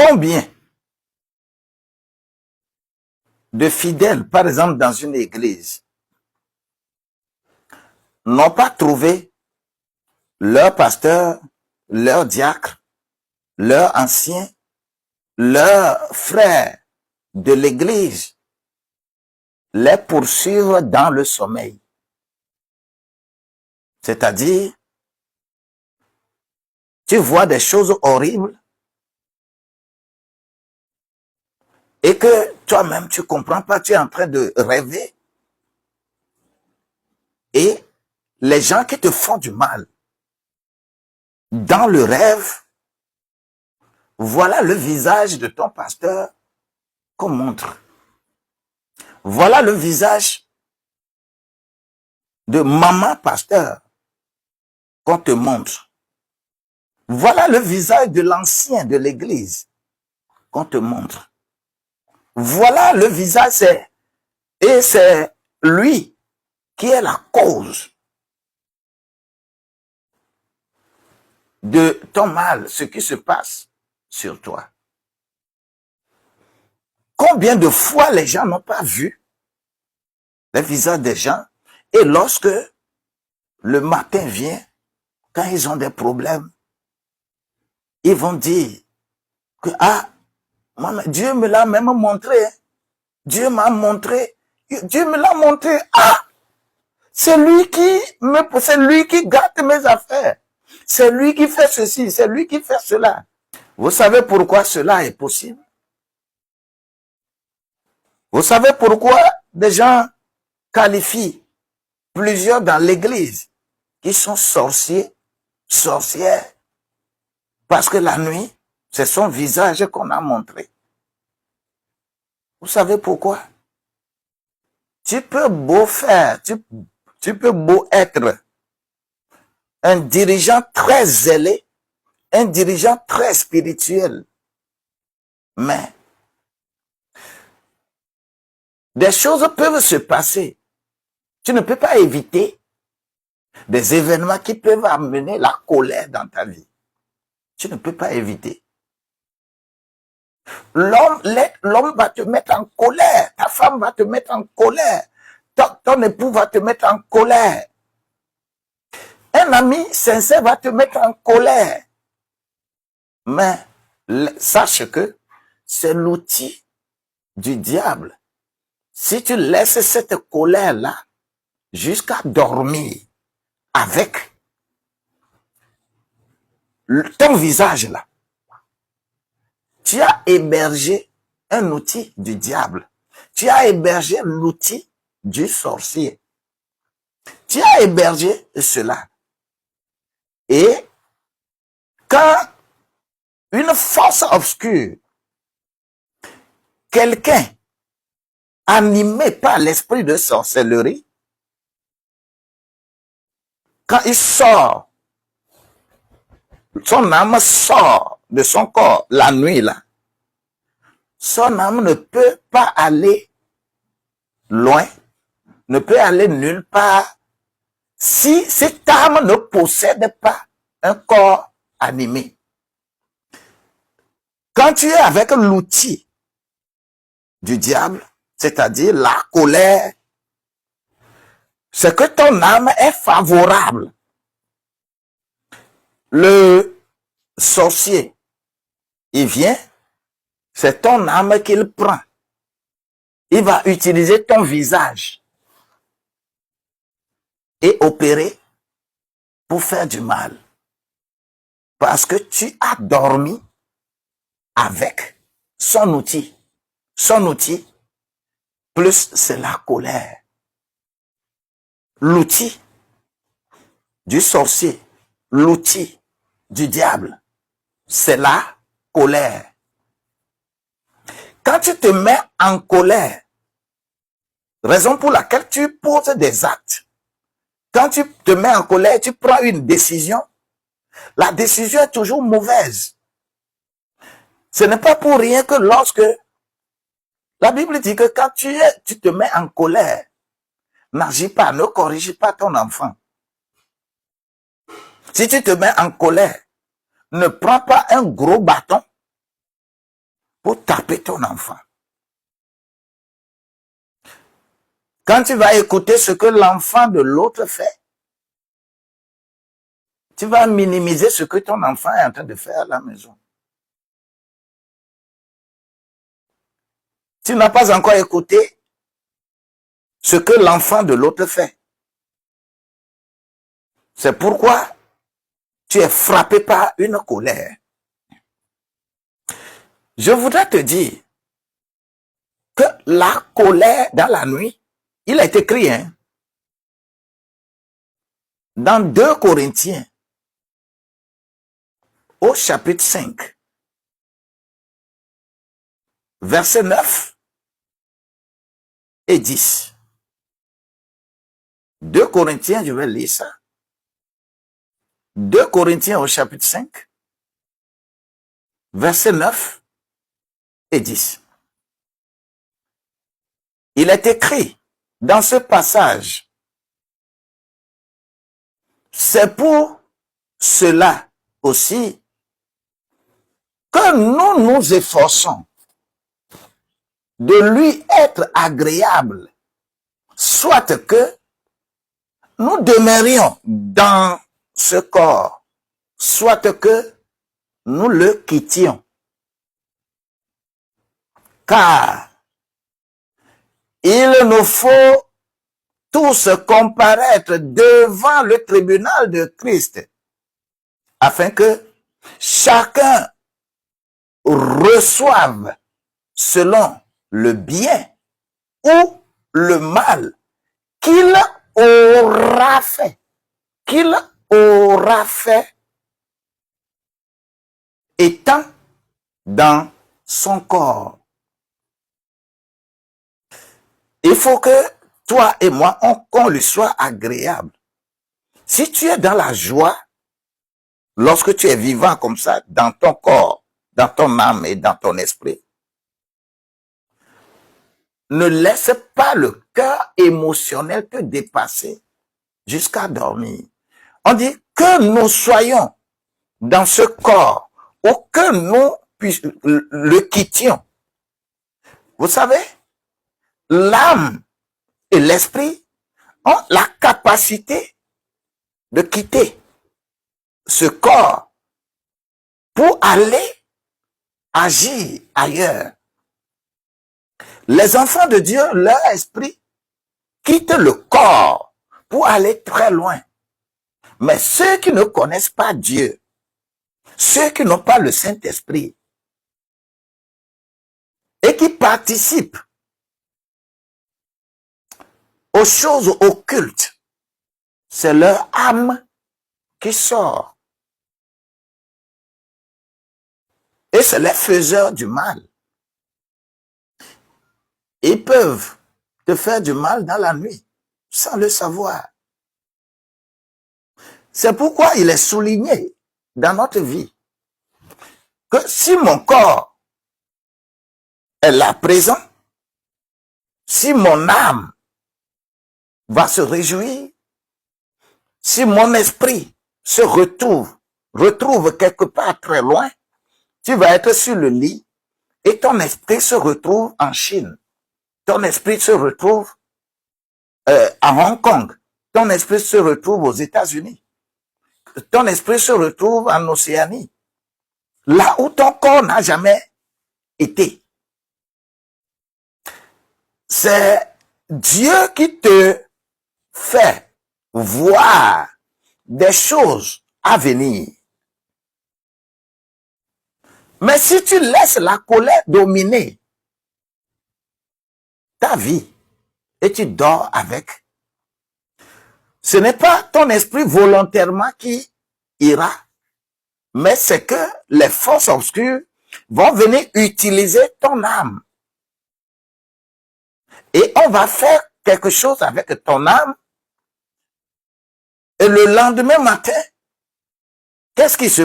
Combien de fidèles, par exemple, dans une église, n'ont pas trouvé leur pasteur, leur diacre, leur ancien, leur frère de l'église les poursuivre dans le sommeil. C'est-à-dire, tu vois des choses horribles et que toi-même tu comprends pas, tu es en train de rêver. Et les gens qui te font du mal, dans le rêve, voilà le visage de ton pasteur qu'on montre. Voilà le visage de maman pasteur qu'on te montre. Voilà le visage de l'ancien de l'église qu'on te montre. Voilà le visage, et c'est lui qui est la cause de ton mal, ce qui se passe sur toi. Combien de fois les gens n'ont pas vu le visage des gens, et lorsque le matin vient, quand ils ont des problèmes, ils vont dire que Dieu me l'a même montré. Dieu m'a montré. Dieu me l'a montré. C'est lui qui gâte mes affaires. C'est lui qui fait ceci, c'est lui qui fait cela. Vous savez pourquoi cela est possible? Vous savez pourquoi des gens qualifient plusieurs dans l'église qui sont sorciers, sorcières? Parce que la nuit, c'est son visage qu'on a montré. Vous savez pourquoi? Tu peux beau faire, tu peux beau être un dirigeant très zélé, un dirigeant très spirituel, mais des choses peuvent se passer. Tu ne peux pas éviter des événements qui peuvent amener la colère dans ta vie. Tu ne peux pas éviter. L'homme va te mettre en colère, ta femme va te mettre en colère, ton époux va te mettre en colère. Un ami sincère va te mettre en colère. Mais sache que c'est l'outil du diable. Si tu laisses cette colère-là jusqu'à dormir avec ton visage-là, tu as hébergé un outil du diable. Tu as hébergé l'outil du sorcier. Tu as hébergé cela. Et quand une force obscure, quelqu'un animé par l'esprit de sorcellerie, quand il sort, son âme sort de son corps la nuit là, son âme ne peut pas aller loin, ne peut aller nulle part si cette âme ne possède pas un corps animé. Quand tu es avec l'outil du diable, c'est-à-dire la colère, c'est que ton âme est favorable. Le sorcier, il vient, c'est ton âme qu'il prend. Il va utiliser ton visage et opérer pour faire du mal. Parce que tu as dormi avec son outil. Son outil, plus c'est la colère. L'outil du sorcier, l'outil du diable, c'est la colère. Quand tu te mets en colère, raison pour laquelle tu poses des actes. Quand tu te mets en colère, tu prends une décision. La décision est toujours mauvaise. Ce n'est pas pour rien que lorsque la Bible dit que quand tu te mets en colère, n'agis pas, ne corrige pas ton enfant. Si tu te mets en colère, ne prends pas un gros bâton pour taper ton enfant. Quand tu vas écouter ce que l'enfant de l'autre fait, tu vas minimiser ce que ton enfant est en train de faire à la maison. Tu n'as pas encore écouté ce que l'enfant de l'autre fait. C'est pourquoi tu es frappé par une colère. Je voudrais te dire que la colère dans la nuit, il est écrit dans 2 Corinthiens, au chapitre 5, versets 9 et 10. 2 Corinthiens, je vais lire ça. 2 Corinthiens au chapitre 5, versets 9 et 10. Il est écrit dans ce passage, c'est pour cela aussi que nous nous efforçons de lui être agréable, soit que nous demeurions dans ce corps, soit que nous le quittions. Car il nous faut tous comparaître devant le tribunal de Christ, afin que chacun reçoive selon le bien ou le mal qu'il aura fait. Qu'il aura fait étant dans son corps. Il faut que toi et moi, qu'on lui soit agréable. Si tu es dans la joie, lorsque tu es vivant comme ça, dans ton corps, dans ton âme et dans ton esprit, ne laisse pas le cœur émotionnel te dépasser jusqu'à dormir. On dit que nous soyons dans ce corps ou que nous le quittions. Vous savez, l'âme et l'esprit ont la capacité de quitter ce corps pour aller agir ailleurs. Les enfants de Dieu, leur esprit, quittent le corps pour aller très loin. Mais ceux qui ne connaissent pas Dieu, ceux qui n'ont pas le Saint-Esprit et qui participent aux choses occultes, c'est leur âme qui sort. Et c'est les faiseurs du mal. Ils peuvent te faire du mal dans la nuit, sans le savoir. C'est pourquoi il est souligné dans notre vie que si mon corps est là présent, si mon âme va se réjouir, si mon esprit se retrouve quelque part très loin, tu vas être sur le lit et ton esprit se retrouve en Chine. Ton esprit se retrouve à Hong Kong. Ton esprit se retrouve aux États-Unis. Ton esprit se retrouve en Océanie. Là où ton corps n'a jamais été. C'est Dieu qui te fait voir des choses à venir. Mais si tu laisses la colère dominer ta vie et tu dors avec, ce n'est pas ton esprit volontairement qui ira, mais c'est que les forces obscures vont venir utiliser ton âme. Et on va faire quelque chose avec ton âme. Et le lendemain matin, qu'est-ce qui se passe?